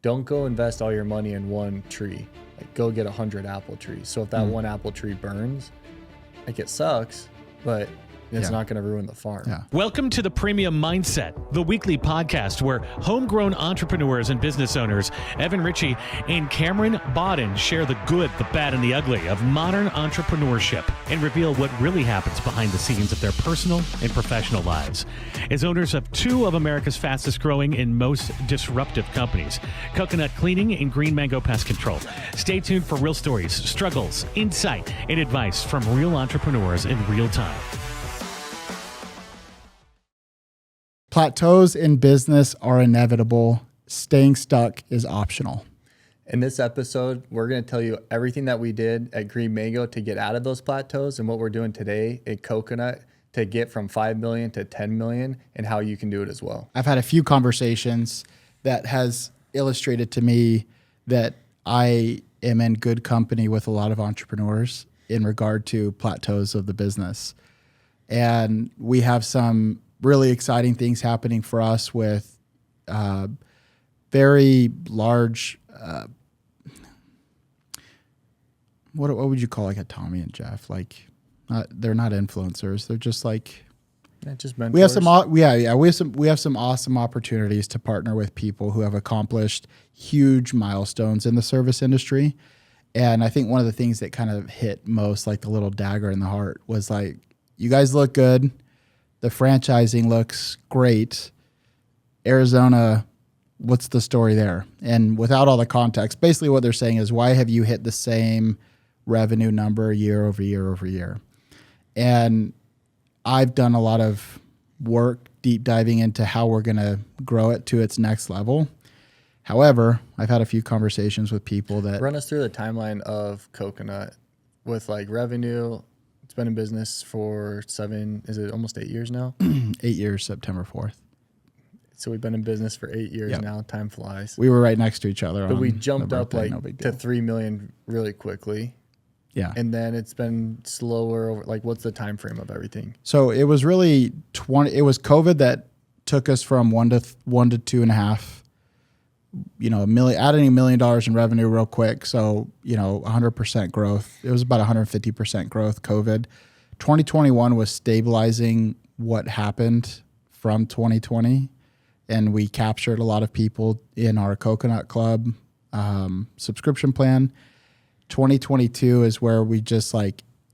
don't go invest all your money in one tree. Like go get 100 apple trees. So if that one apple tree burns, like it sucks, but it's not going to ruin the farm. Yeah. Welcome to the Premium Mindset, the weekly podcast where homegrown entrepreneurs and business owners, Evan Richey and Cameron Bawden, share the good, the bad, and the ugly of modern entrepreneurship and reveal what really happens behind the scenes of their personal and professional lives. As owners of two of America's fastest growing and most disruptive companies, coconut cleaning and green mango pest control. Stay tuned for real stories, struggles, insight, and advice from real entrepreneurs in real time. Plateaus in business are inevitable. Staying stuck is optional. In this episode, we're going to tell you everything that we did at Green Mango to get out of those plateaus and what we're doing today at Coconut to get from 5 million to 10 million and how you can do it as well. I've had a few conversations that has illustrated to me that I am in good company with a lot of entrepreneurs in regard to plateaus of the business. And we have some really exciting things happening for us with very large, what would you call like a Tommy and Jeff? Like, they're not influencers. They're just like, just mentors. We have some awesome opportunities to partner with people who have accomplished huge milestones in the service industry. And I think one of the things that kind of hit most like the little dagger in the heart was like, you guys look good. The franchising looks great. Arizona, what's the story there? And without all the context, basically what they're saying is, why have you hit the same revenue number year over year over year? And I've done a lot of work deep diving into how we're going to grow it to its next level. However, I've had a few conversations with people that... Run us through the timeline of Coconut with like revenue. It's been in business for almost 8 years now? 8 years, September 4th. So we've been in business for 8 years now. Time flies. We were right next to each other. But we jumped up to 3 million really quickly. Yeah. And then it's been slower over, like what's the time frame of everything? So it was really it was COVID that took us from 1 to 2.5. Adding $1 million in revenue real quick. So, 100% growth. It was about 150% growth, COVID. 2021 was stabilizing what happened from 2020. And we captured a lot of people in our Coconut Club subscription plan. 2022 is where we just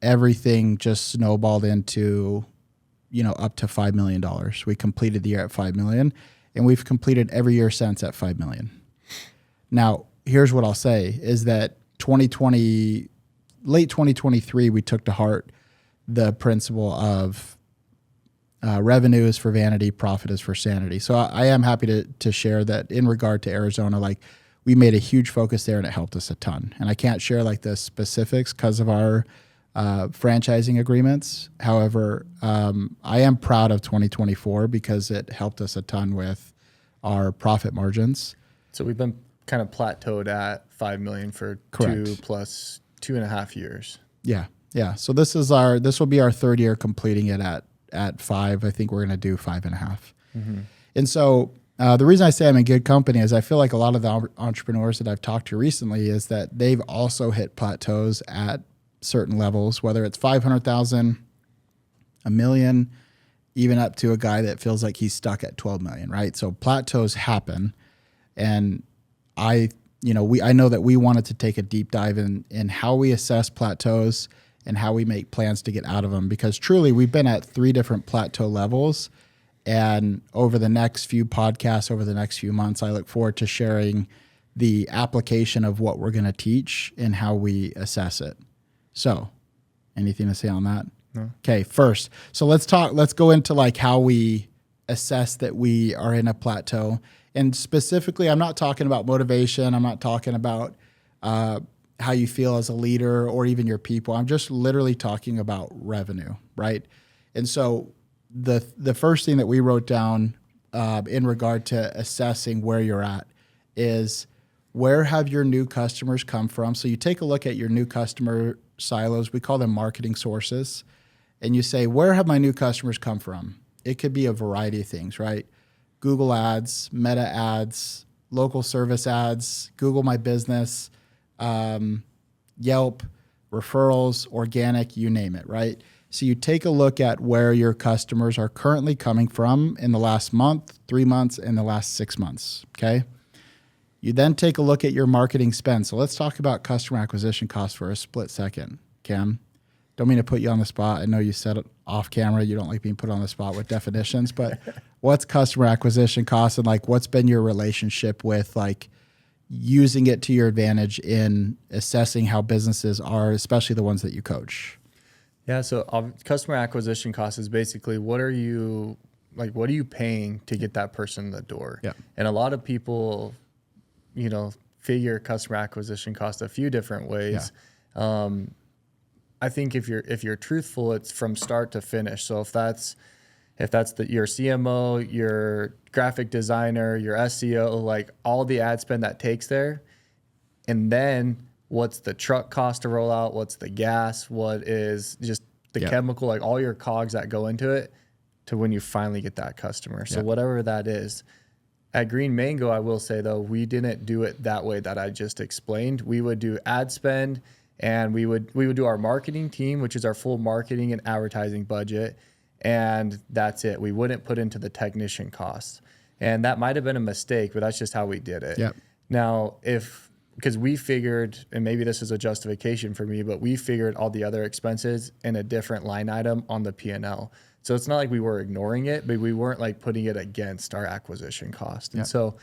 everything just snowballed into, up to $5 million. We completed the year at 5 million. And we've completed every year since at 5 million. Now, here's what I'll say is that late 2023, we took to heart the principle of revenue is for vanity, profit is for sanity. So I am happy to share that in regard to Arizona, we made a huge focus there and it helped us a ton. And I can't share the specifics because of our franchising agreements. However, I am proud of 2024 because it helped us a ton with our profit margins. So we've been kind of plateaued at 5 million for Correct. 2 plus 2.5 years. Yeah. Yeah. So this will be our third year completing it at 5. I think we're going to do 5.5. Mm-hmm. And so the reason I say I'm in good company is I feel like a lot of the entrepreneurs that I've talked to recently is that they've also hit plateaus at certain levels, whether it's 500,000, $1 million, even up to a guy that feels like he's stuck at 12 million, right? So plateaus happen. And I know that we wanted to take a deep dive in how we assess plateaus and how we make plans to get out of them, because truly we've been at 3 different plateau levels. And over the next few podcasts, over the next few months, I look forward to sharing the application of what we're going to teach and how we assess it. So, anything to say on that? No. Okay, first. So let's go into how we assess that we are in a plateau. And specifically, I'm not talking about motivation. I'm not talking about how you feel as a leader or even your people. I'm just literally talking about revenue, right? And so the first thing that we wrote down in regard to assessing where you're at is, where have your new customers come from? So you take a look at your new customer silos. We call them marketing sources. And you say, where have my new customers come from? It could be a variety of things, right? Google ads, Meta ads, local service ads, Google My Business, Yelp, referrals, organic, you name it, right? So you take a look at where your customers are currently coming from in the last month, 3 months, and the last 6 months, okay? You then take a look at your marketing spend. So let's talk about customer acquisition costs for a split second, Cam. Don't mean to put you on the spot. I know you said it off camera. You don't like being put on the spot with definitions, but what's customer acquisition costs, and like what's been your relationship with like using it to your advantage in assessing how businesses are, especially the ones that you coach? Yeah, so customer acquisition cost is basically what are you paying to get that person in the door? Yeah. And a lot of people, figure customer acquisition cost a few different ways. Yeah. I think if you're truthful, it's from start to finish. So if that's your CMO, your graphic designer, your SEO, like all the ad spend that takes there, and then what's the truck cost to roll out, what's the gas, what is just the chemical, like all your cogs that go into it to when you finally get that customer. So whatever that is. At Green Mango, I will say though, we didn't do it that way that I just explained. We would do ad spend, and we would do our marketing team, which is our full marketing and advertising budget, and that's it. We wouldn't put into the technician costs. And that might have been a mistake, but that's just how we did it. Yep. Now, because we figured, and maybe this is a justification for me, but we figured all the other expenses in a different line item on the P&L. So it's not like we were ignoring it, but we weren't like putting it against our acquisition cost. And so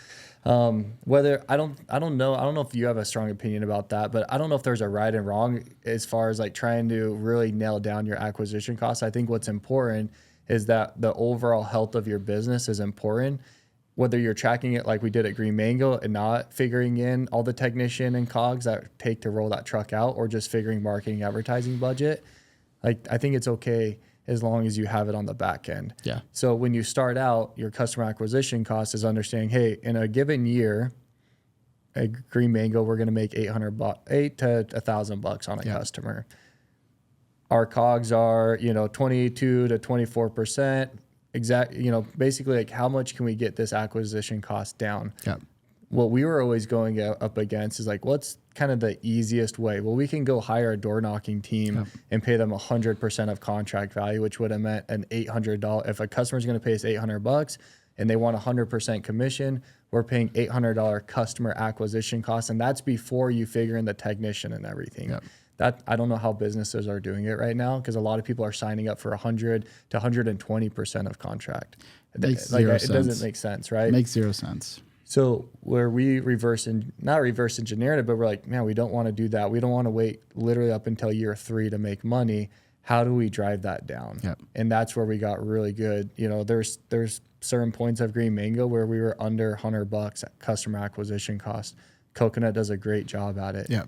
whether I don't know if you have a strong opinion about that, but I don't know if there's a right and wrong as far as like trying to really nail down your acquisition costs. I think what's important is that the overall health of your business is important. Whether you're tracking it like we did at Green Mango and not figuring in all the technician and cogs that take to roll that truck out, or just figuring marketing advertising budget, like I think it's okay as long as you have it on the back end. Yeah. So when you start out, your customer acquisition cost is understanding, hey, in a given year, at Green Mango, we're going to make $800 to $1,000 on a customer. Our cogs are, 22 to 24%. Basically like how much can we get this acquisition cost down? Yeah. What we were always going up against is like, what's kind of the easiest way? Well, we can go hire a door knocking team and pay them 100% of contract value, which would have meant an $800. If a customer's going to pay us $800 and they want 100% commission, we're paying $800 customer acquisition costs. And that's before you figure in the technician and everything. Yep. That I don't know how businesses are doing it right now, because a lot of people are signing up for 100 to 120% of contract. It doesn't make sense, right? It makes zero sense. So where we not reverse engineered it, but we're like, man, we don't want to do that. We don't want to wait literally up until year 3 to make money. How do we drive that down? Yep. And that's where we got really good. There's certain points of Green Mango where we were under $100 at customer acquisition cost. Coconut does a great job at it. Yeah.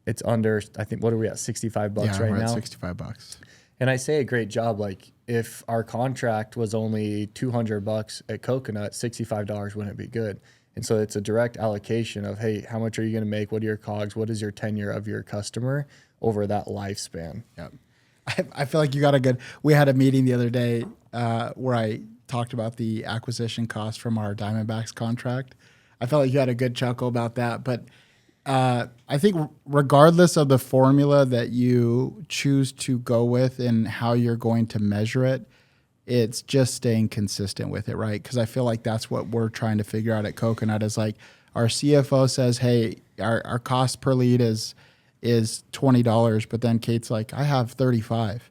It's under, I think, what are we at, $65 right we're now? At $65. And I say a great job. Like if our contract was only $200 at Coconut, $65 wouldn't be good. And so it's a direct allocation of, hey, how much are you going to make? What are your cogs? What is your tenure of your customer over that lifespan? Yeah. I feel like you got a good, we had a meeting the other day where I talked about the acquisition cost from our Diamondbacks contract. I felt like you had a good chuckle about that, but I think regardless of the formula that you choose to go with and how you're going to measure it, it's just staying consistent with it, right? Because I feel like that's what we're trying to figure out at Coconut is like our CFO says, hey, our cost per lead is $20, but then Kate's like, I have 35.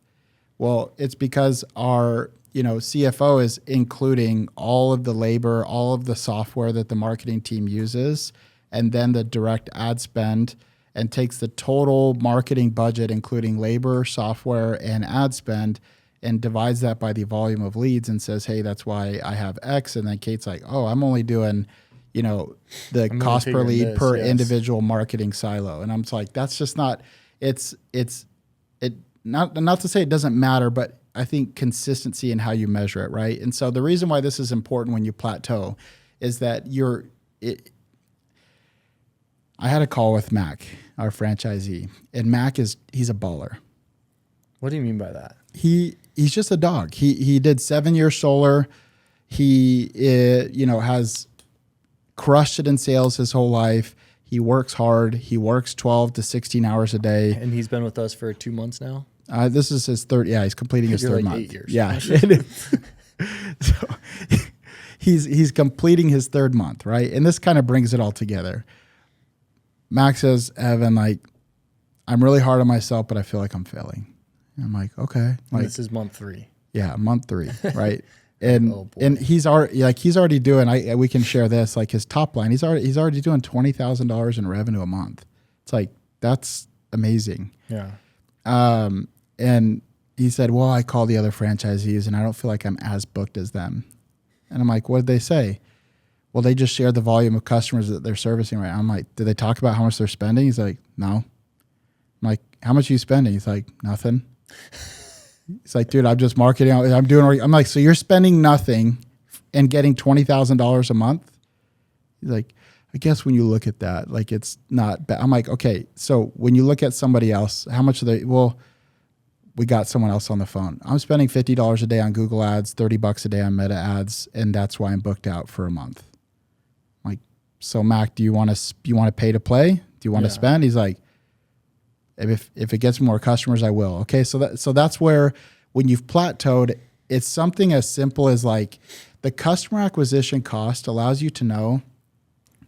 Well, it's because our CFO is including all of the labor, all of the software that the marketing team uses, and then the direct ad spend, and takes the total marketing budget, including labor, software, and ad spend, and divides that by the volume of leads and says, hey, that's why I have X. And then Kate's like, oh, I'm only doing, the cost per lead per individual marketing silo. And I'm just like, that's just not, not to say it doesn't matter, but I think consistency in how you measure it, right? And so the reason why this is important when you plateau is that I had a call with Mac, our franchisee, and Mac he's a baller. What do you mean by that? He's just a dog. He did 7 years solar. He has crushed it in sales his whole life. He works hard. He works 12 to 16 hours a day. And he's been with us for 2 months now. This is his third. Yeah, he's completing his third month. 8 years. Yeah. So he's completing his third month, right? And this kind of brings it all together. Max says, Evan, like, I'm really hard on myself, but I feel like I'm failing. And I'm like, okay. Like, this is month 3. Yeah, month 3, right? And Oh, boy. and he's already doing. We can share this, like his top line. He's already doing $20,000 in revenue a month. It's like, that's amazing. Yeah. And he said, well, I call the other franchisees and I don't feel like I'm as booked as them. And I'm like, what did they say? Well, they just shared the volume of customers that they're servicing right now. I'm like, did they talk about how much they're spending? He's like, no. I'm like, how much are you spending? He's like, nothing. It's like, dude, I'm just marketing. I'm like, so you're spending nothing and getting $20,000 a month? He's like, I guess when you look at that, like, it's not bad. I'm like, okay, so when you look at somebody else, how much are they? Well, we got someone else on the phone. I'm spending $50 a day on Google ads, $30 a day on Meta ads, and that's why I'm booked out for a month. I'm like, so Mac, do you want to pay to play? Do you want to spend? He's like, if it gets more customers, I will. Okay, so that's where, when you've plateaued, it's something as simple as like the customer acquisition cost allows you to know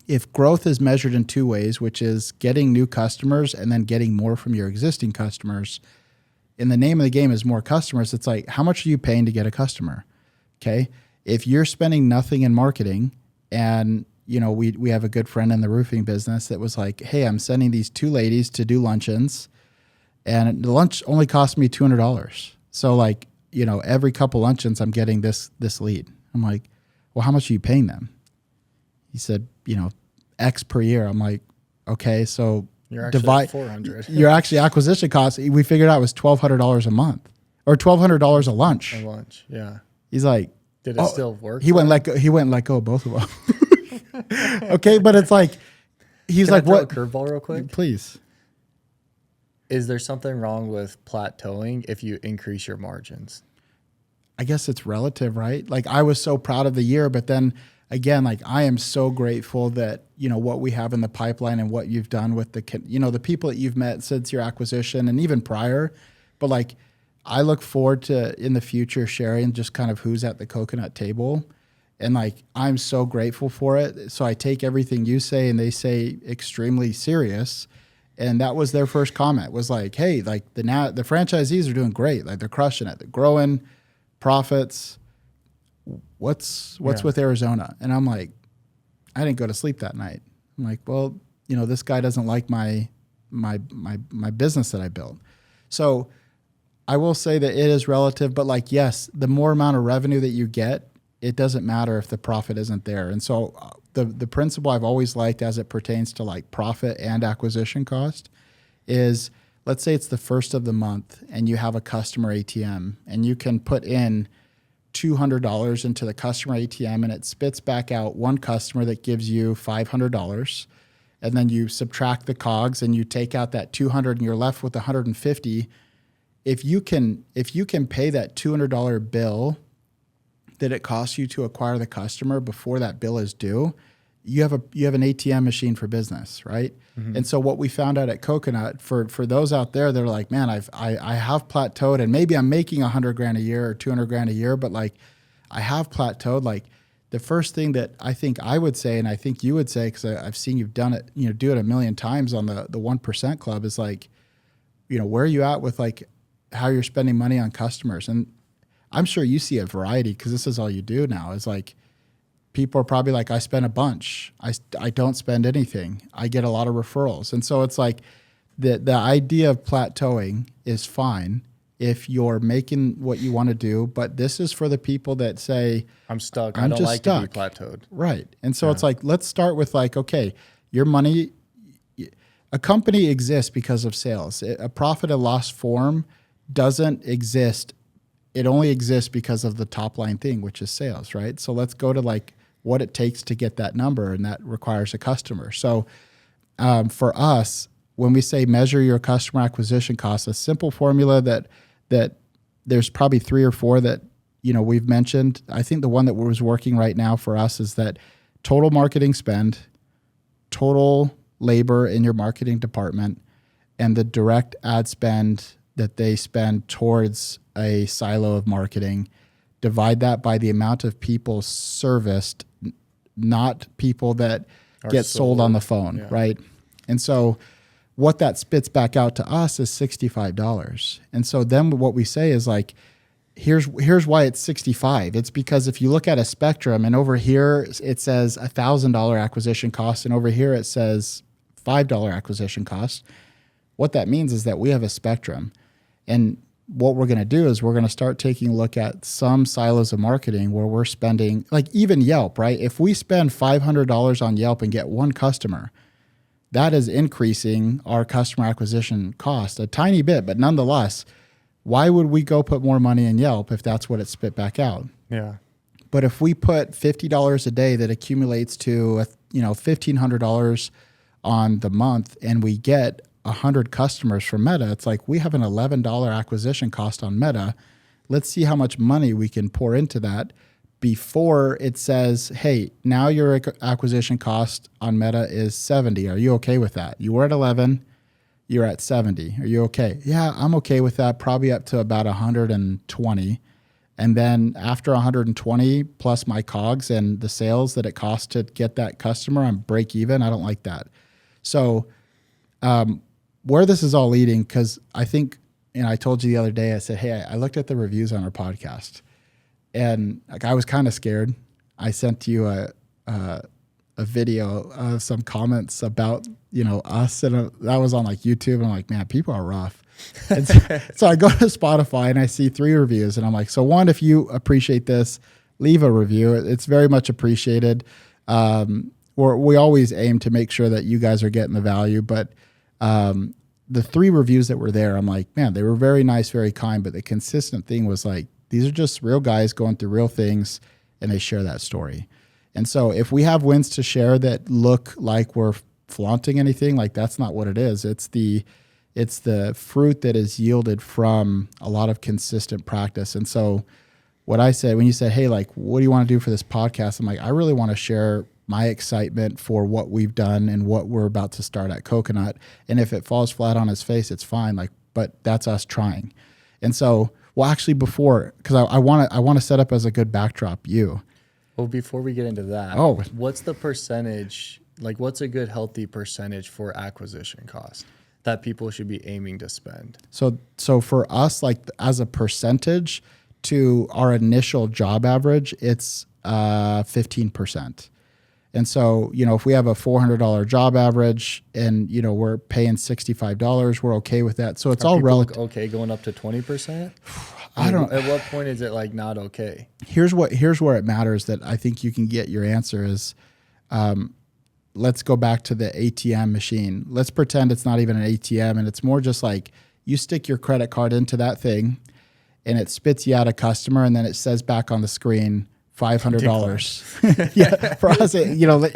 if growth is measured in 2 ways, which is getting new customers and then getting more from your existing customers. And the name of the game is more customers. It's like, how much are you paying to get a customer? Okay. If you're spending nothing in marketing, and we have a good friend in the roofing business that was like, hey, I'm sending these 2 ladies to do luncheons, and the lunch only cost me $200. So like, every couple luncheons I'm getting this lead. I'm like, well, how much are you paying them? He said, X per year. I'm like, okay, so You're actually divide at 400. your actually acquisition cost. We figured out was $1,200 a month or $1,200 a lunch. A lunch. Yeah. He's like, Did it still work? he went and let go of both of them. Okay, but it's like, he's Can like, I throw what? a curveball real quick? Please. Is there something wrong with plateauing if you increase your margins? I guess it's relative, right? Like, I was so proud of the year, but then again, like, I am so grateful that, what we have in the pipeline and what you've done with the people that you've met since your acquisition and even prior. But like, I look forward to in the future sharing just kind of who's at the coconut table. And like, I'm so grateful for it. So I take everything you say and they say extremely serious. And that was their first comment, was like, hey, like the franchisees are doing great. Like, they're crushing it. They're growing profits. What's with Arizona? And I'm like, I didn't go to sleep that night. I'm like, well, this guy doesn't like my business that I built. So I will say that it is relative, but like, yes, the more amount of revenue that you get, it doesn't matter if the profit isn't there. And so the principle I've always liked as it pertains to like profit and acquisition cost is, let's say it's the first of the month and you have a customer ATM and you can put in $200 into the customer ATM and it spits back out one customer that gives you $500. And then you subtract the COGS and you take out that 200 and you're left with 150. If you can pay that $200 bill that it costs you to acquire the customer before that bill is due, you have an ATM machine for business, right? Mm-hmm. And so what we found out at Coconut, for those out there, they're like, man, I have plateaued, and maybe I'm making $100,000 a year or $200,000 a year, but like, I have plateaued. Like, the first thing that I think I would say, and I think you would say, because I've seen you've done it, do it a million times on the 1% Club, is like, where are you at with like how you're spending money on customers? And I'm sure you see a variety, because this is all you do now, is like, people are probably like, I spend a bunch. I don't spend anything. I get a lot of referrals. And so it's like the idea of plateauing is fine if you're making what you want to do, but this is for the people that say, I'm stuck. I don't like to be plateaued. Right. And so it's like, let's start with like, okay, your money, a company exists because of sales. A profit and loss form doesn't exist. It only exists because of the top line thing, which is sales, right? So let's go to like what it takes to get that number, and that requires a customer. So for us, when we say measure your customer acquisition costs, a simple formula that there's probably 3 or 4 that we've mentioned. I think the one that was working right now for us is that total marketing spend, total labor in your marketing department, and the direct ad spend that they spend towards a silo of marketing. Divide that by the amount of people serviced, not people that get sold on the phone, right? And so what that spits back out to us is $65. And so then what we say is like, here's why it's 65. It's because if you look at a spectrum, and over here it says $1,000 acquisition cost, and over here it says $5 acquisition cost. What that means is that we have a spectrum. And what we're going to do is we're going to start taking a look at some silos of marketing where we're spending, like even Yelp, right? If we spend $500 on Yelp and get one customer, that is increasing our customer acquisition cost a tiny bit, but nonetheless, why would we go put more money in Yelp if that's what it spit back out? Yeah. But if we put $50 a day that accumulates to $1,500 on the month, and we get 100 customers from Meta, it's like we have an $11 acquisition cost on Meta. Let's see how much money we can pour into that before it says, hey, now your acquisition cost on Meta is 70. Are you okay with that? You were at 11, you're at 70. Are you okay? Yeah, I'm okay with that. Probably up to about 120. And then after 120 plus my COGS and the sales that it costs to get that customer, I'm break even. I don't like that. So where this is all leading, because I think, I told you the other day, I said, hey, I looked at the reviews on our podcast, and like I was kind of scared. I sent you a video of some comments about us, and that was on like YouTube. And I'm like, man, people are rough. And so I go to Spotify and I see 3 reviews, and I'm like, so one, if you appreciate this, leave a review. It's very much appreciated. We always aim to make sure that you guys are getting the value, but the 3 reviews that were there, I'm like, man, they were very nice, very kind, but the consistent thing was like, these are just real guys going through real things, and they share that story. And so if we have wins to share that look like we're flaunting anything, like that's not what it is. It's the fruit that is yielded from a lot of consistent practice. And so what I said, when you said, hey, like, what do you want to do for this podcast? I'm like, I really want to share my excitement for what we've done and what we're about to start at Coconut. And if it falls flat on its face, it's fine. Like, but that's us trying. And so, well, actually before, because I want to set up as a good backdrop, Well, before we get into that, what's the percentage, like what's a good healthy percentage for acquisition cost that people should be aiming to spend? So for us, like as a percentage to our initial job average, it's 15%. And so, if we have a $400 job average and, we're paying $65, we're okay with that. So it's all relative. Okay, going up to 20%? I don't. At what point is it like not okay? Here's where it matters that I think you can get your answer is, let's go back to the ATM machine. Let's pretend it's not even an ATM, and it's more just like you stick your credit card into that thing and it spits you out a customer, and then it says back on the screen, $500. Yeah, for us,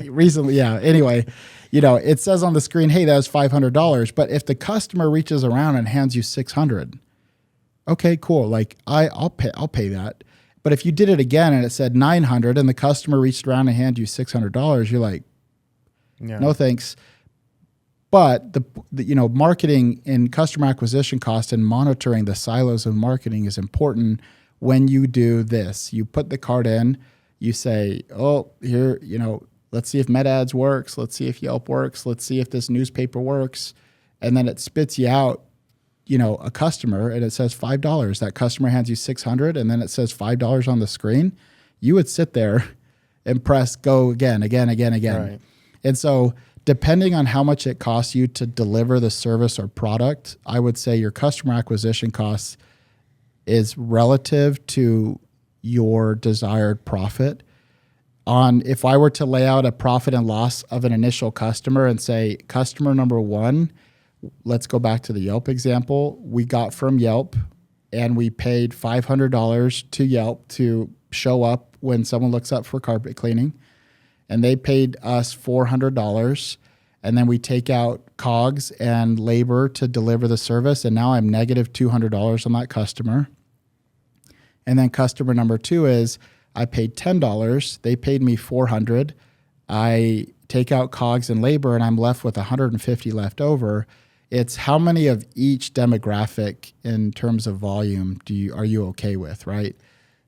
recently, yeah. Anyway, it says on the screen, hey, that was $500. But if the customer reaches around and hands you $600, okay, cool. Like I'll pay that. But if you did it again and it said $900 and the customer reached around and handed you $600, you're like, no thanks. But the marketing and customer acquisition cost and monitoring the silos of marketing is important. When you do this, you put the card in, you say, oh, here, let's see if Meta Ads works. Let's see if Yelp works. Let's see if this newspaper works. And then it spits you out, a customer, and it says $5. That customer hands you $600, and then it says $5 on the screen. You would sit there and press go again. Right. And so depending on how much it costs you to deliver the service or product, I would say your customer acquisition costs is relative to your desired profit. If I were to lay out a profit and loss of an initial customer and say, customer number 1, let's go back to the Yelp example. We got from Yelp and we paid $500 to Yelp to show up when someone looks up for carpet cleaning. And they paid us $400. And then we take out COGS and labor to deliver the service. And now I'm negative $200 on that customer. And then customer number 2 is I paid $10. They paid me $400. I take out COGS and labor, and I'm left with 150 left over. It's how many of each demographic in terms of volume are you okay with, right?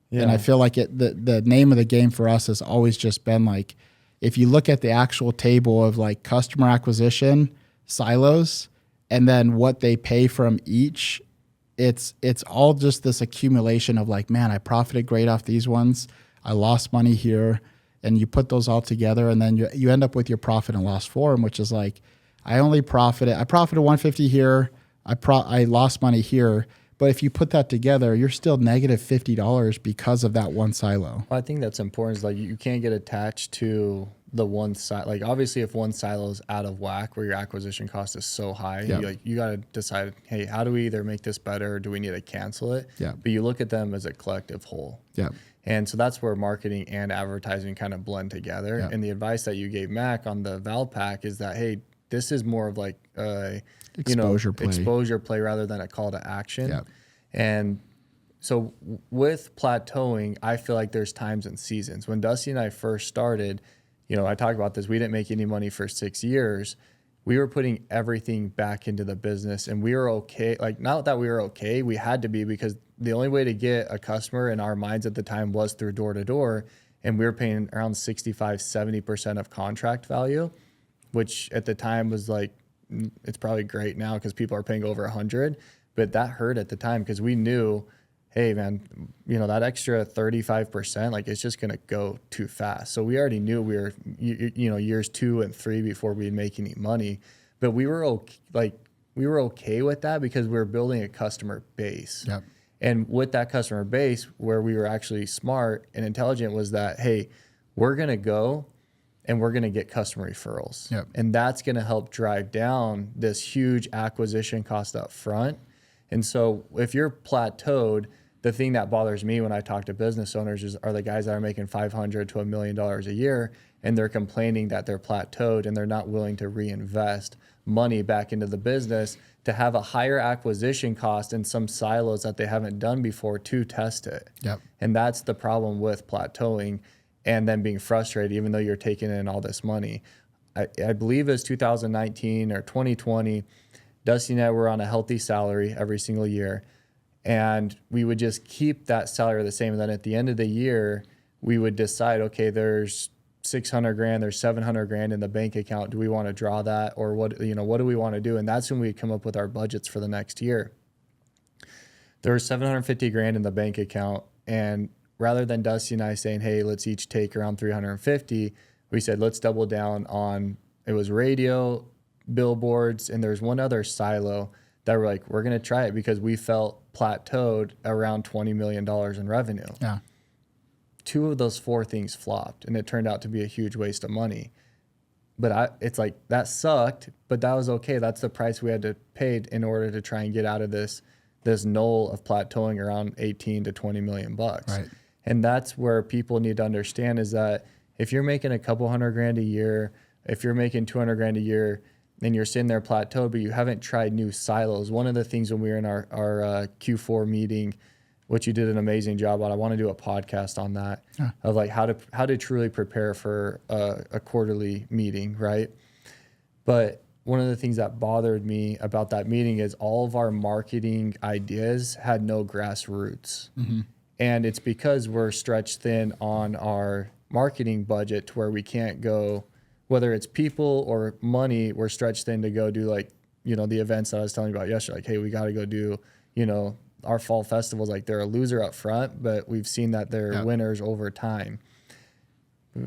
Yeah. And I feel like the name of the game for us has always just been like, if you look at the actual table of like customer acquisition silos and then what they pay from each, it's all just this accumulation of like, man, I profited great off these ones. I lost money here. And you put those all together, and then you end up with your profit and loss form, which is like, I profited 150 here. I lost money here. But if you put that together, you're still negative $50 because of that one silo. Well, I think that's important. Is like you can't get attached to the one side. Like obviously, if one silo is out of whack, where your acquisition cost is so high, you got to decide, hey, how do we either make this better, or do we need to cancel it? Yeah. But you look at them as a collective whole. Yeah. And so that's where marketing and advertising kind of blend together. Yeah. And the advice that you gave Mac on the Val Pack is that, hey, this is more of like exposure play rather than a call to action. Yeah. And so with plateauing, I feel like there's times and seasons. When Dusty and I first started, I talked about this, we didn't make any money for 6 years. We were putting everything back into the business, and we were okay. Like, not that we were okay, we had to be, because the only way to get a customer in our minds at the time was through door to door. And we were paying around 65-70% of contract value, which at the time was like, it's probably great now because people are paying over 100, but that hurt at the time because we knew, hey man, that extra 35%, like it's just going to go too fast. So we already knew we were, years 2 and 3 before we'd make any money, but we were okay with that because we were building a customer base. Yep. And with that customer base, where we were actually smart and intelligent was that, hey, we're going to go and we're going to get customer referrals. Yep. And that's going to help drive down this huge acquisition cost up front. And so if you're plateaued, the thing that bothers me when I talk to business owners are the guys that are making $500 to $1 million a year, and they're complaining that they're plateaued and they're not willing to reinvest money back into the business to have a higher acquisition cost in some silos that they haven't done before to test it. Yep. And that's the problem with plateauing and then being frustrated, even though you're taking in all this money. I believe it's 2019 or 2020, Dusty and I were on a healthy salary every single year. And we would just keep that salary the same. And then at the end of the year, we would decide, okay, there's $600,000, there's $700,000 in the bank account. Do we want to draw that, or what do we want to do? And that's when we come up with our budgets for the next year. There was $750,000 in the bank account, and rather than Dusty and I saying, hey, let's each take around $350,000, we said let's double down on, it was radio, billboards, and there's one other silo that we're going to try it because we felt plateaued around $20 million in revenue. Yeah. 2 of those 4 things flopped, and it turned out to be a huge waste of money. But it's like, that sucked, but that was okay. That's the price we had to pay in order to try and get out of this null of plateauing around 18 to 20 million bucks. Right. And that's where people need to understand is that if you're making a couple $100,000 a year, if you're making $200,000 a year, and you're sitting there plateaued, but you haven't tried new silos. One of the things when we were in our Q4 meeting, which you did an amazing job on, I want to do a podcast on that, of like how to truly prepare for a quarterly meeting, right? But one of the things that bothered me about that meeting is all of our marketing ideas had no grassroots. Mm-hmm. And it's because we're stretched thin on our marketing budget to where we can't go, whether it's people or money, we're stretched thin to go do the events that I was telling you about yesterday. Like, hey, we got to go do, our fall festivals. Like, they're a loser up front, but we've seen that they're winners over time.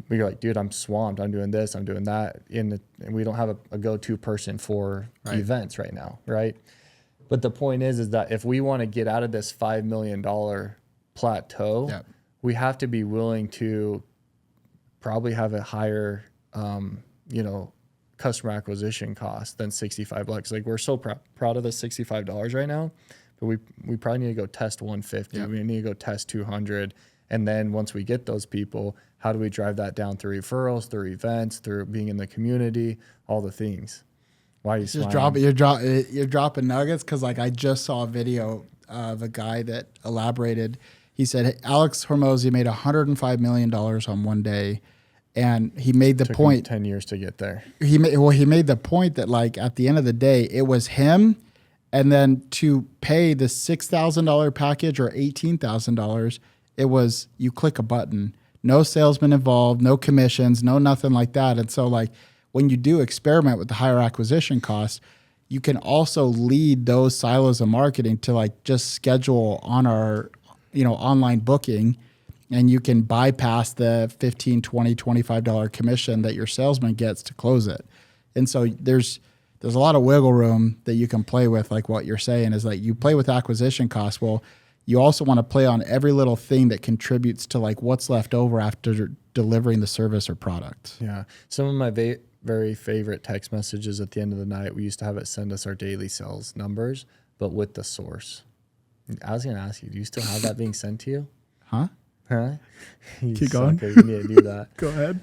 We're like, dude, I'm swamped. I'm doing this. I'm doing that. And we don't have a go-to person for events right now, right? But the point is that if we want to get out of this $5 million plateau, we have to be willing to probably have a higher customer acquisition cost than $65. Like, we're so proud of the $65 right now, but we probably need to go test 150. Yep. We need to go test 200. And then once we get those people, how do we drive that down through referrals, through events, through being in the community, all the things. Why are you smiling? You're dropping nuggets because I just saw a video of a guy that elaborated. He said, Alex Hormozi made $105 million on one day. And he made the Took point. him 10 years to get there. He made the point that like at the end of the day, it was him, and then to pay the $6,000 package or $18,000, it was you click a button, no salesman involved, no commissions, no nothing like that. And so like when you do experiment with the higher acquisition cost, you can also lead those silos of marketing to like just schedule on our, online booking. And you can bypass the $15, $20, $25 commission that your salesman gets to close it. And so there's a lot of wiggle room that you can play with, like what you're saying is like you play with acquisition costs. Well, you also want to play on every little thing that contributes to like what's left over after delivering the service or product. Yeah. Some of my very favorite text messages at the end of the night, we used to have it send us our daily sales numbers, but with the source. I was going to ask you, do you still have that being sent to you? Huh? Huh? Keep going. You need to do that. Go ahead.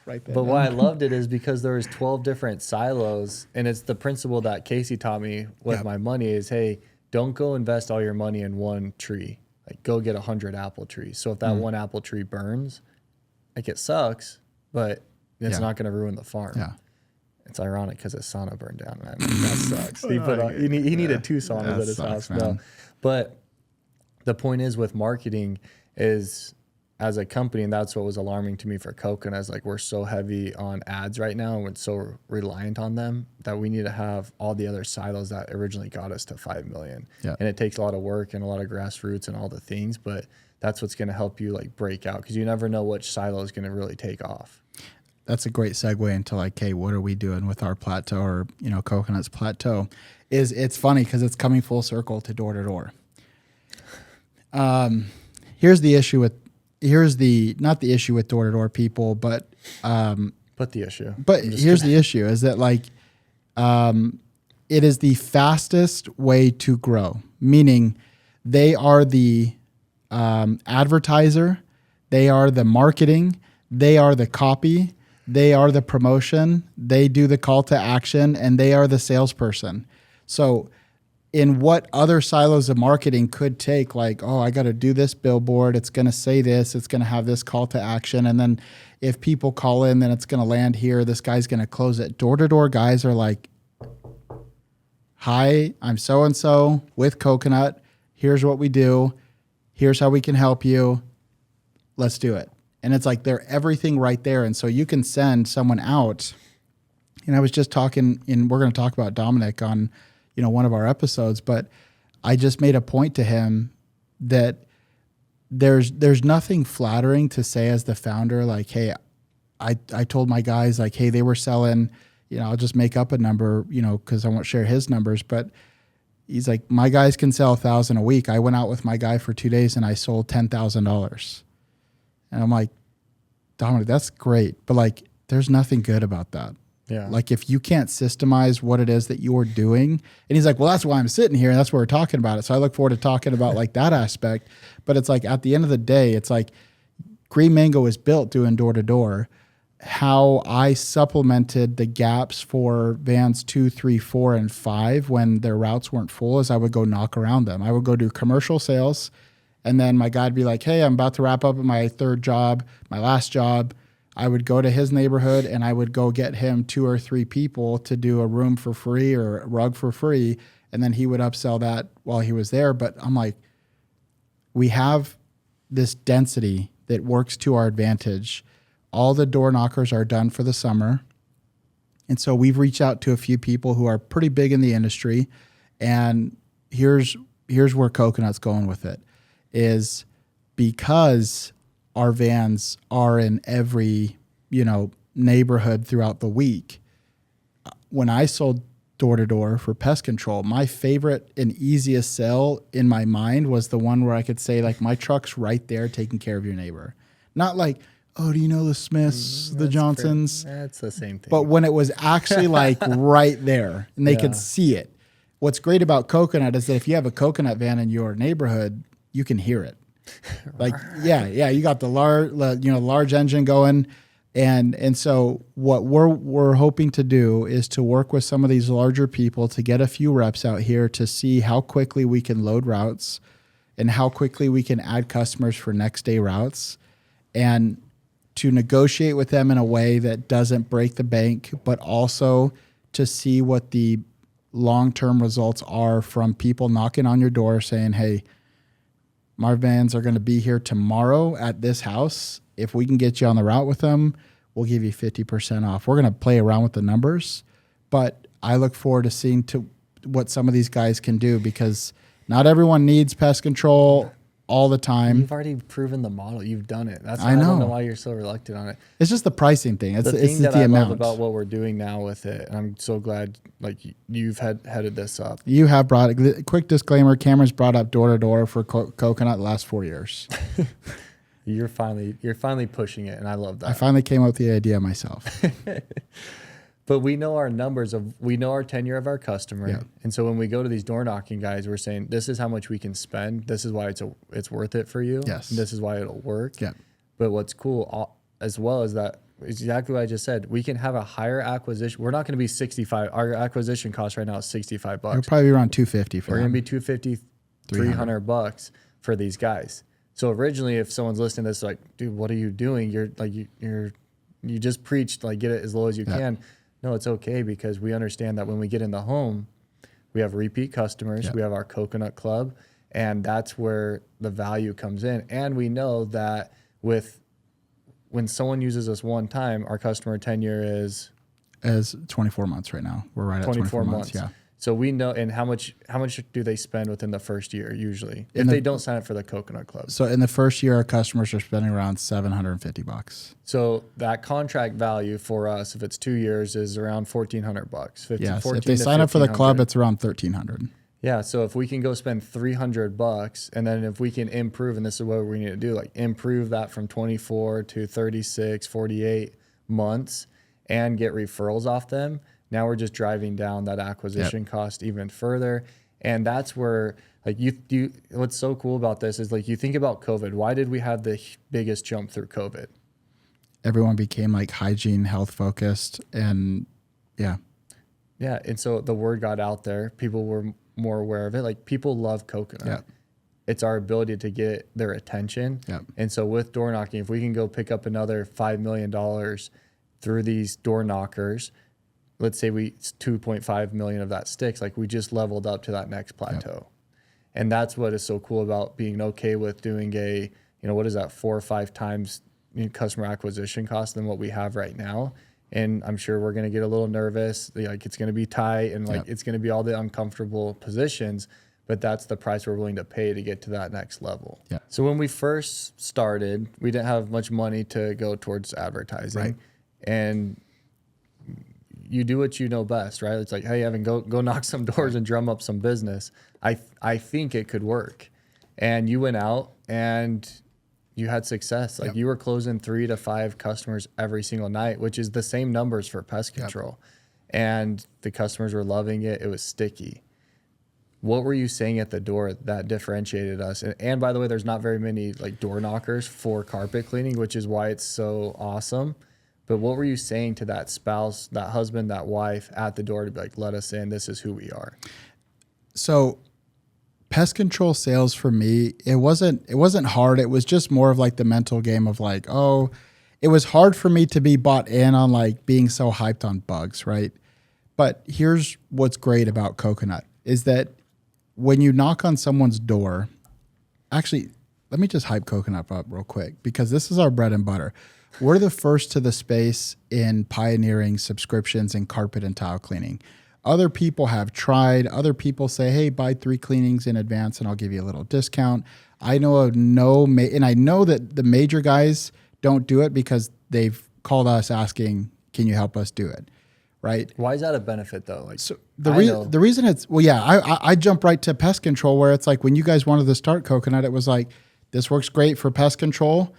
Right there. But why I loved it is because there was 12 different silos, and it's the principle that Casey taught me with my money is, hey, don't go invest all your money in one tree. Like go get 100 apple trees. So if that one apple tree burns, like it sucks, but it's not going to ruin the farm. Yeah. It's ironic because his sauna burned down, man. That sucks. He needed 2 saunas at his house. No. But the point is with marketing is as a company, and that's what was alarming to me for Coconut, is like we're so heavy on ads right now and we're so reliant on them that we need to have all the other silos that originally got us to 5 million. Yeah. And it takes a lot of work and a lot of grassroots and all the things, but that's what's going to help you like break out because you never know which silo is going to really take off. That's a great segue into like, hey, what are we doing with our Plateau or, Coconut's Plateau? It's funny because it's coming full circle to door to door. Here's the issue with not the issue with door to door people, but the issue. But here's the issue is that like it is the fastest way to grow, meaning they are the advertiser, they are the marketing, they are the copy, they are the promotion, they do the call to action, and they are the salesperson. So in what other silos of marketing could take, like, oh, I got to do this billboard. It's going to say this. It's going to have this call to action. And then if people call in, then it's going to land here. This guy's going to close it. Door-to-door guys are like, hi, I'm so-and-so with Coconut. Here's what we do. Here's how we can help you. Let's do it. And it's like they're everything right there. And so you can send someone out. And I was just talking, and we're going to talk about Dominic on one of our episodes, but I just made a point to him that there's nothing flattering to say as the founder, like, hey, I told my guys like, hey, they were selling, I'll just make up a number, cause I won't share his numbers, but he's like, my guys can sell 1,000 a week. I went out with my guy for 2 days and I sold $10,000. And I'm like, Dominic, that's great. But like, there's nothing good about that. Yeah. Like if you can't systemize what it is that you're doing, and he's like, well, that's why I'm sitting here and that's why we're talking about it. So I look forward to talking about like that aspect. But it's like at the end of the day, it's like Green Mango is built doing door to door. How I supplemented the gaps for vans 2, 3, 4, and 5 when their routes weren't full is I would go knock around them. I would go do commercial sales. And then my guy'd be like, hey, I'm about to wrap up my third job, my last job. I would go to his neighborhood and I would go get him 2 or 3 people to do a room for free or a rug for free. And then he would upsell that while he was there. But I'm like, we have this density that works to our advantage. All the door knockers are done for the summer. And so we've reached out to a few people who are pretty big in the industry. And here's where Coconut's going with it is because our vans are in every, neighborhood throughout the week. When I sold door to door for pest control, my favorite and easiest sell in my mind was the one where I could say like, my truck's right there taking care of your neighbor. Not like, oh, do you know the Smiths, the Johnsons? That's the same thing. But when it was actually like right there and they could see it. What's great about Coconut is that if you have a Coconut van in your neighborhood, you can hear it. Like, yeah, you got the large engine going. And so what we're hoping to do is to work with some of these larger people to get a few reps out here to see how quickly we can load routes and how quickly we can add customers for next day routes. And to negotiate with them in a way that doesn't break the bank, but also to see what the long-term results are from people knocking on your door saying, hey, my vans are going to be here tomorrow at this house. If we can get you on the route with them, we'll give you 50% off. We're going to play around with the numbers, but I look forward to seeing what some of these guys can do, because not everyone needs pest control all the time. You've already proven the model. You've done it. That's why I I don't know. know why you're so reluctant on it. It's just the pricing thing. It's The thing that the I amount. love about what we're doing now with it, and I'm so glad like you've headed this up. You have brought quick disclaimer. Cameron's brought up door to door for coconut the last 4 years. You're finally pushing it, and I love that. I finally came up with the idea myself. But we know our numbers we know our tenure of our customer. Yeah. And so when we go to these door knocking guys, we're saying, this is how much we can spend. This is why it's worth it for you. Yes. And this is why it'll work. Yeah. But what's cool as well is that exactly what I just said. We can have a higher acquisition. We're not going to be 65. Our acquisition cost right now is $65. It'll probably be around 250 for We're going them. to be $250, $300 for these guys. So originally, if someone's listening to this, like, dude, what are you doing? You're like, you just preached, like, get it as low as you can. No, it's okay, because we understand that when we get in the home, we have repeat customers, we have our coconut club, and that's where the value comes in. And we know that when someone uses us one time, our customer tenure is as 24 months right now. We're right at 24 months. Yeah. So we know, and how much do they spend within the first year usually if they don't sign up for the coconut club? So in the first year, our customers are spending around $750. So that contract value for us, if it's 2 years, is around $1,400. Yes. If they sign up for the club, it's around $1,300. Yeah. So if we can go spend $300, and then if we can improve, and this is what we need to do, like improve that from 24 to 36, 48 months, and get referrals off them. Now we're just driving down that acquisition cost even further. And that's where, like, what's so cool about this is, like, you think about COVID. Why did we have the biggest jump through COVID? Everyone became like hygiene, health focused, and yeah. Yeah. And so the word got out there. People were more aware of it. Like, people love coconut. Yeah. It's our ability to get their attention. Yeah. And so with door knocking, if we can go pick up another $5 million through these door knockers, let's say 2.5 million of that sticks, like, we just leveled up to that next plateau. Yep. And that's what is so cool about being okay with doing what is that, 4 or 5 times customer acquisition cost than what we have right now. And I'm sure we're going to get a little nervous, like, it's going to be tight, and like, it's going to be all the uncomfortable positions, but that's the price we're willing to pay to get to that next level. Yeah. So when we first started, we didn't have much money to go towards advertising. Right. And you do what you know best, right? It's like, hey, Evan, go knock some doors and drum up some business. I think it could work. And you went out and you had success. Like, you were closing 3 to 5 customers every single night, which is the same numbers for pest control. And the customers were loving it. It was sticky. What were you saying at the door that differentiated us? And by the way, there's not very many like door knockers for carpet cleaning, which is why it's so awesome. But what were you saying to that spouse, that husband, that wife at the door to be like, let us in, this is who we are? So pest control sales for me, it wasn't hard. It was just more of like the mental game of like, oh, it was hard for me to be bought in on like being so hyped on bugs, right? But here's what's great about coconut is that when you knock on someone's door, actually, let me just hype coconut up real quick, because this is our bread and butter. We're the first to the space in pioneering subscriptions in carpet and tile cleaning. Other people have tried. Other people say, hey, buy 3 cleanings in advance and I'll give you a little discount. I know of and I know that the major guys don't do it because they've called us asking, can you help us do it? Right? Why is that a benefit though? Like, so the reason it's, I jump right to pest control, where it's like when you guys wanted to start coconut, it was like, this works great for pest control.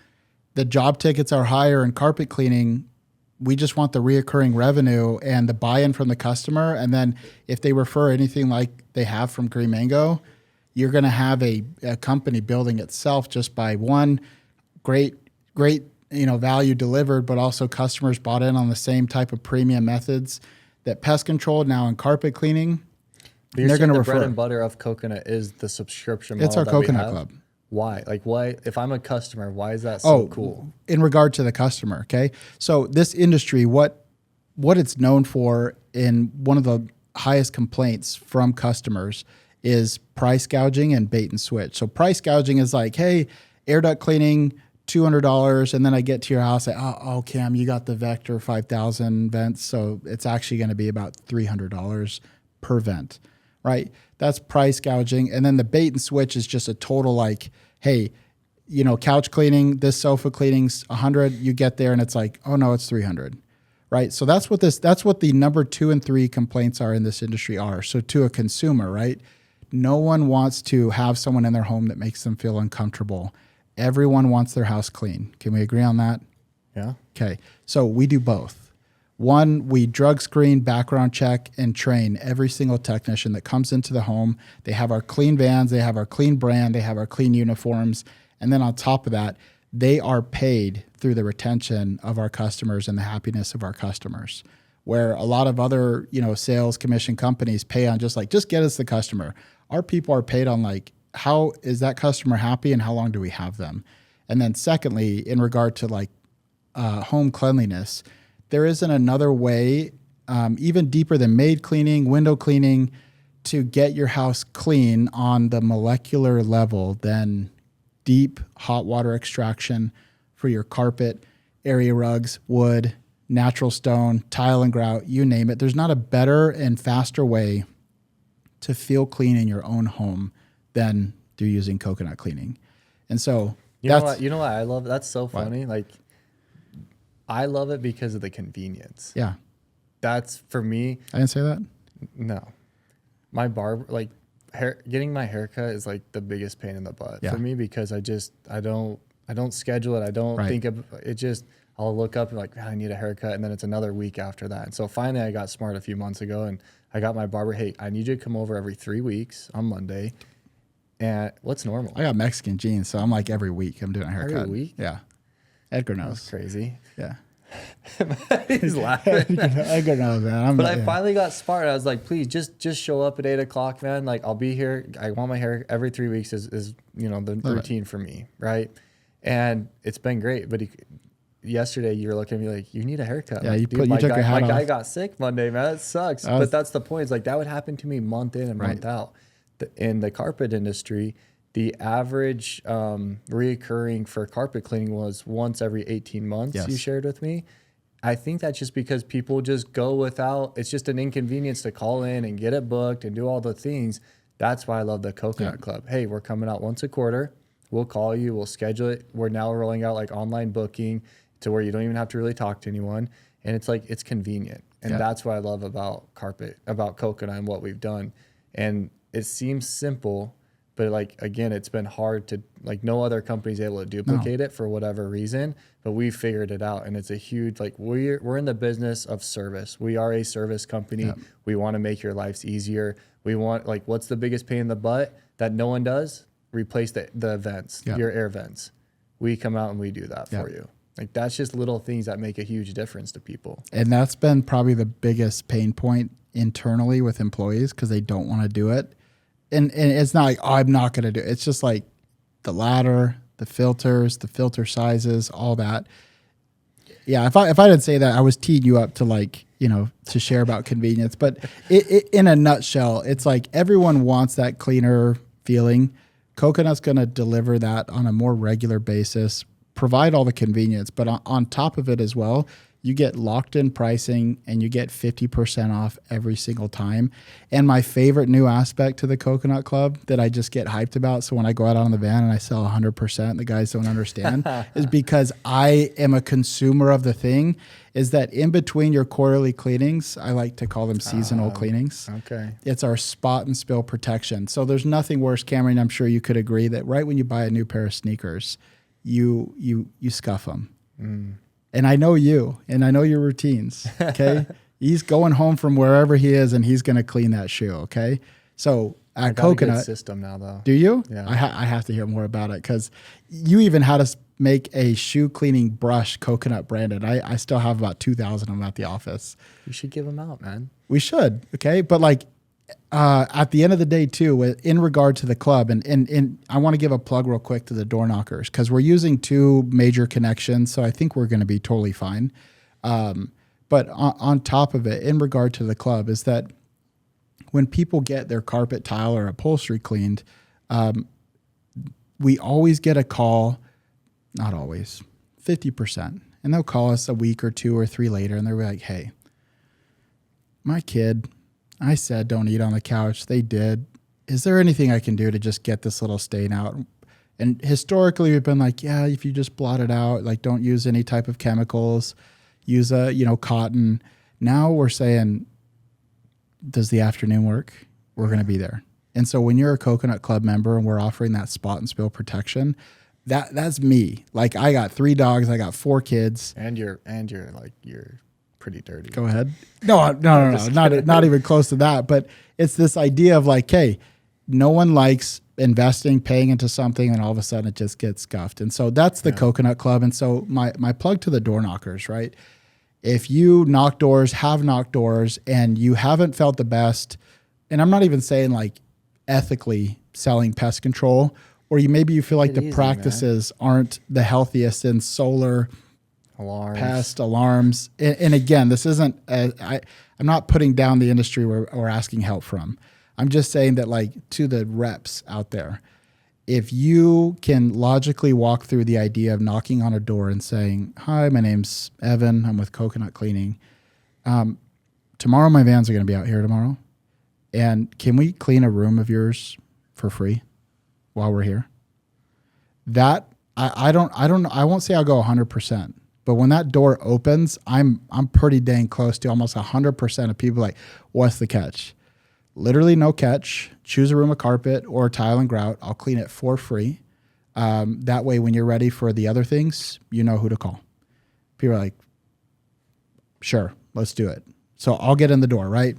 The job tickets are higher in carpet cleaning. We just want the reoccurring revenue and the buy-in from the customer. And then if they refer anything like they have from Green Mango, you're going to have a company building itself just by one, great, value delivered, but also customers bought in on the same type of premium methods that pest control now in carpet cleaning. They're going to refer. The bread and butter of coconut is the subscription model. It's our coconut club. Why? Like, why? If I'm a customer, why is that so cool? In regard to the customer, okay? So this industry, what it's known for, in one of the highest complaints from customers, is price gouging and bait and switch. So price gouging is like, hey, air duct cleaning, $200, and then I get to your house, oh, Cam, you got the Vector 5000 vents, so it's actually going to be about $300 per vent, right? That's price gouging. And then the bait and switch is just a total like, hey, you know, couch cleaning, this sofa cleaning's 100. You get there and it's like, oh no, it's 300, right? So that's what the number 2 and 3 complaints are in this industry are. So to a consumer, right? No one wants to have someone in their home that makes them feel uncomfortable. Everyone wants their house clean. Can we agree on that? Yeah. Okay. So we do both. One, we drug screen, background check, and train every single technician that comes into the home. They have our clean vans, they have our clean brand, they have our clean uniforms. And then on top of that, they are paid through the retention of our customers and the happiness of our customers. Where a lot of other, you know, sales commission companies pay on just get us the customer. Our people are paid on like, how is that customer happy and how long do we have them? And then secondly, in regard to like home cleanliness, there isn't another way, even deeper than maid cleaning, window cleaning, to get your house clean on the molecular level than deep hot water extraction for your carpet, area rugs, wood, natural stone, tile and grout, you name it. There's not a better and faster way to feel clean in your own home than through using coconut cleaning. And so you know what I love? That's so funny. What? Like, I love it because of the convenience. Yeah. That's for me. I didn't say that. No, my barber, like getting my haircut is like the biggest pain in the butt for me, because I don't schedule it. I don't think of it. Just, I'll look up and like, man, I need a haircut. And then it's another week after that. And so finally I got smart a few months ago and I got my barber. Hey, I need you to come over every 3 weeks on Monday. And what's normal? I got Mexican genes. So I'm like every week I'm doing a haircut. Every week? Yeah. Edgar knows. That's crazy. Yeah. He's laughing. Edgar knows, man. But I finally got smart. I was like, please just show up at 8 o'clock, man. Like, I'll be here. I want my hair every 3 weeks is you know, the routine for me. Right. And it's been great. But yesterday you were looking at me like, you need a haircut. Yeah, like, you took your hat off. My guy got sick Monday, man. It sucks. But that's the point. It's like, that would happen to me month in and month out. In the carpet industry, the average reoccurring for carpet cleaning was once every 18 months. Yes. You shared with me. I think that's just because people just go without. It's just an inconvenience to call in and get it booked and do all the things. That's why I love the Coconut Club. Hey, we're coming out once a quarter. We'll call you. We'll schedule it. We're now rolling out like online booking to where you don't even have to really talk to anyone. And it's like, it's convenient. And that's what I love about Coconut and what we've done. And it seems simple, but like, again, it's been hard to, like, no other company's able to duplicate it for whatever reason, but we figured it out. And it's a huge, like, we're in the business of service. We are a service company. Yep. We want to make your lives easier. We want, like, what's the biggest pain in the butt that no one does? Replace the vents, your air vents. We come out and we do that for you. Like, that's just little things that make a huge difference to people. And that's been probably the biggest pain point internally with employees, because they don't want to do it. And it's not like, oh, I'm not going to do it. It's just like the ladder, the filters, the filter sizes, all that. Yeah, if I didn't say that, I was teeing you up to, like, you know, to share about convenience. But in a nutshell, it's like everyone wants that cleaner feeling. Coconut's going to deliver that on a more regular basis, provide all the convenience. But on top of it as well, you get locked in pricing and you get 50% off every single time. And my favorite new aspect to the Coconut Club that I just get hyped about, so when I go out on the van and I sell 100%, the guys don't understand, is because I am a consumer of the thing, is that in between your quarterly cleanings, I like to call them seasonal cleanings. Okay. It's our spot and spill protection. So there's nothing worse, Cameron, I'm sure you could agree, that right when you buy a new pair of sneakers, you scuff them. Mm. And I know you, and I know your routines, okay? He's going home from wherever he is, and he's going to clean that shoe, okay? So at Coconut, a good system now, though. Do you? Yeah. I have to hear more about it, because you even had us make a shoe cleaning brush, Coconut branded. I still have about 2,000 of them at the office. You should give them out, man. We should, okay? But like, at the end of the day too, in regard to the club, and I want to give a plug real quick to the door knockers, because we're using 2 major connections, so I think we're going to be totally fine. But on top of it, in regard to the club, is that when people get their carpet, tile, or upholstery cleaned, we always get a call, not always, 50%. And they'll call us a week or 2 or 3 later, and they're like, hey, my kid, I said don't eat on the couch. They did. Is there anything I can do to just get this little stain out? And historically, we've been like, yeah, if you just blot it out, like don't use any type of chemicals, use cotton. Now we're saying, does the afternoon work? We're going to be there. And so when you're a Coconut Club member and we're offering that spot and spill protection, that's me. Like I got 3 dogs, I got 4 kids. And you're pretty dirty. Go ahead. No, not even close to that. But it's this idea of like, hey, no one likes investing, paying into something, and all of a sudden it just gets scuffed. And so that's the Coconut Club. And so my plug to the door knockers, right? If you have knocked doors and you haven't felt the best, and I'm not even saying like ethically selling pest control, or maybe you feel like the practices aren't the healthiest in solar, alarms, pest alarms. And again, this isn't, I'm not putting down the industry we're asking help from. I'm just saying that like to the reps out there, if you can logically walk through the idea of knocking on a door and saying, hi, my name's Evan, I'm with Coconut Cleaning. Tomorrow my vans are going to be out here tomorrow. And can we clean a room of yours for free while we're here? That I won't say I'll go 100%, but when that door opens, I'm pretty dang close to almost 100% of people like, what's the catch? Literally no catch. Choose a room of carpet or tile and grout. I'll clean it for free. That way, when you're ready for the other things, you know who to call. People are like, sure, let's do it. So I'll get in the door, right?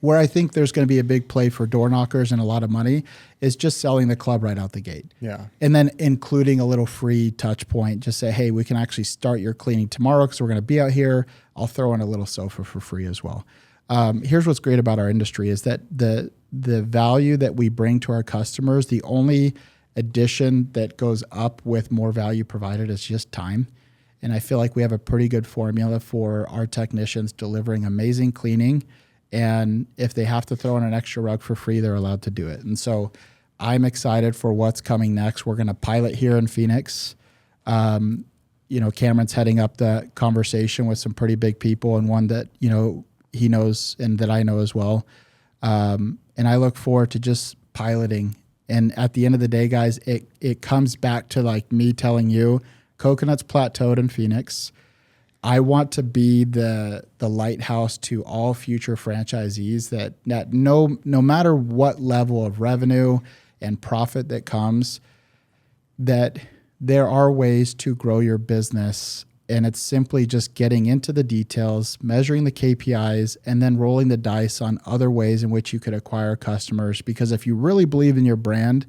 Where I think there's going to be a big play for door knockers and a lot of money is just selling the club right out the gate. Yeah. And then including a little free touch point. Just say, hey, we can actually start your cleaning tomorrow because we're going to be out here. I'll throw in a little sofa for free as well. Here's what's great about our industry is that the value that we bring to our customers, the only addition that goes up with more value provided is just time. And I feel like we have a pretty good formula for our technicians delivering amazing cleaning. And if they have to throw in an extra rug for free, they're allowed to do it. And so I'm excited for what's coming next. We're going to pilot here in Phoenix. Cameron's heading up the conversation with some pretty big people, and one that, he knows and that I know as well. And I look forward to just piloting. And at the end of the day, guys, it comes back to like me telling you, Coconut's plateaued in Phoenix. I want to be the lighthouse to all future franchisees that no matter what level of revenue and profit that comes, that there are ways to grow your business. And it's simply just getting into the details, measuring the KPIs, and then rolling the dice on other ways in which you could acquire customers. Because if you really believe in your brand,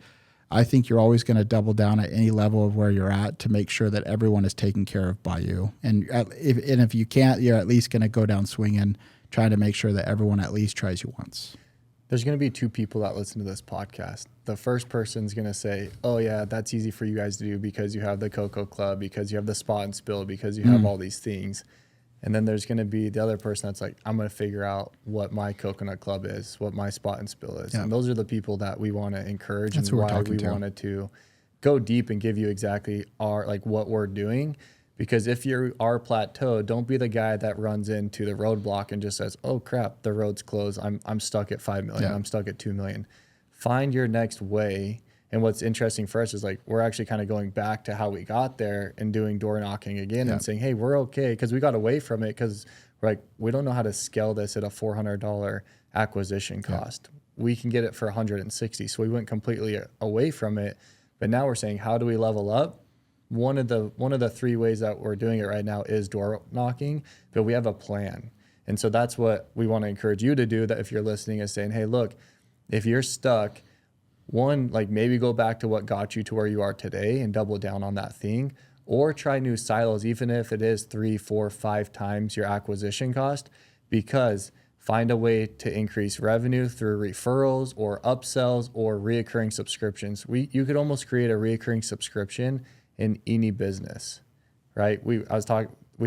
I think you're always going to double down at any level of where you're at to make sure that everyone is taken care of by you. And if you can't, you're at least going to go down swinging, trying to make sure that everyone at least tries you once. There's going to be 2 people that listen to this podcast. The first person's going to say, oh yeah, that's easy for you guys to do because you have the Coco Club, because you have the spot and spill, because you have all these things. And then there's going to be the other person that's like, I'm going to figure out what my Coconut Club is, what my spot and spill is. Yeah. And those are the people that we want to encourage, that's and why we wanted to go deep and give you exactly what we're doing. Because if you are plateaued, don't be the guy that runs into the roadblock and just says, oh crap, the road's closed. I'm stuck at 5 million. Yeah. I'm stuck at 2 million. Find your next way. And what's interesting for us is like, we're actually kind of going back to how we got there and doing door knocking again and saying, hey, we're okay. Because we got away from it because we're like, we don't know how to scale this at a $400 acquisition cost. Yeah. We can get it for 160. So we went completely away from it. But now we're saying, how do we level up? One of the 3 ways that we're doing it right now is door knocking, but we have a plan. And so that's what we want to encourage you to do, that if you're listening is saying, hey, look, if you're stuck, one, like maybe go back to what got you to where you are today and double down on that thing, or try new silos, even if it is 3, 4, 5 times your acquisition cost, because find a way to increase revenue through referrals or upsells or reoccurring subscriptions. You could almost create a reoccurring subscription in any business, right? We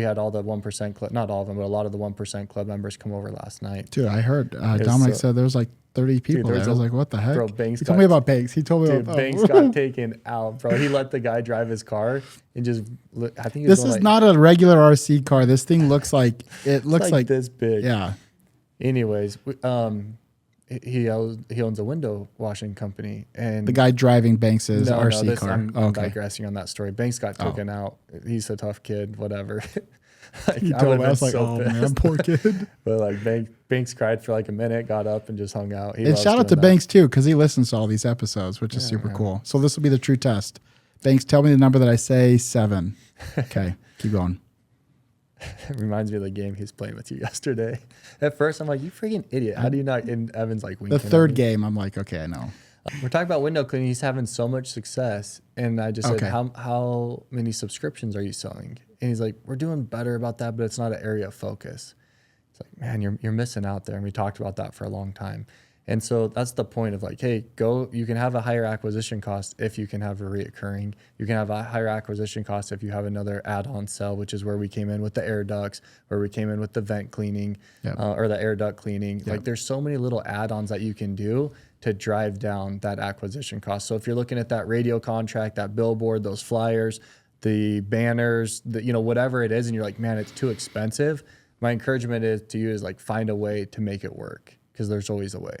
had all the 1% club, not all of them, but a lot of the 1% club members come over last night. Dude, I heard Dominic said there was like 30 people there. I was like, what the heck? Bro, he told me about Banks. He told me about Banks got taken out, bro. He let the guy drive his car and just, I think this is not a regular RC car. This thing looks like, it looks like this big. Yeah. Anyways, he owns a window washing company, and the guy driving Banks's RC car. I'm digressing on that story. Banks got taken out. He's a tough kid, whatever. Like, I was like, oh man, poor kid. But like Banks cried for like a minute, got up and just hung out. And shout out to Banks too, because he listens to all these episodes, which is super cool. So this will be the true test. Banks, tell me the number that I say, 7. Okay, keep going. It reminds me of the game he's playing with you yesterday. At first, I'm like, you freaking idiot. How do you not? And Evan's like, the third game, I'm like, okay, I know. We're talking about window cleaning. He's having so much success. And I just said, how many subscriptions are you selling? And he's like, we're doing better about that, but it's not an area of focus. It's like, man, you're missing out there. And we talked about that for a long time. And so that's the point of like, hey, you can have a higher acquisition cost if you can have a reoccurring. You can have a higher acquisition cost if you have another add-on sell, which is where we came in with the air ducts, where we came in with the vent cleaning, or the air duct cleaning. Like there's so many little add-ons that you can do to drive down that acquisition cost. So if you're looking at that radio contract, that billboard, those flyers, the banners, whatever it is, and you're like, man, it's too expensive. My encouragement to you is like, find a way to make it work, because there's always a way.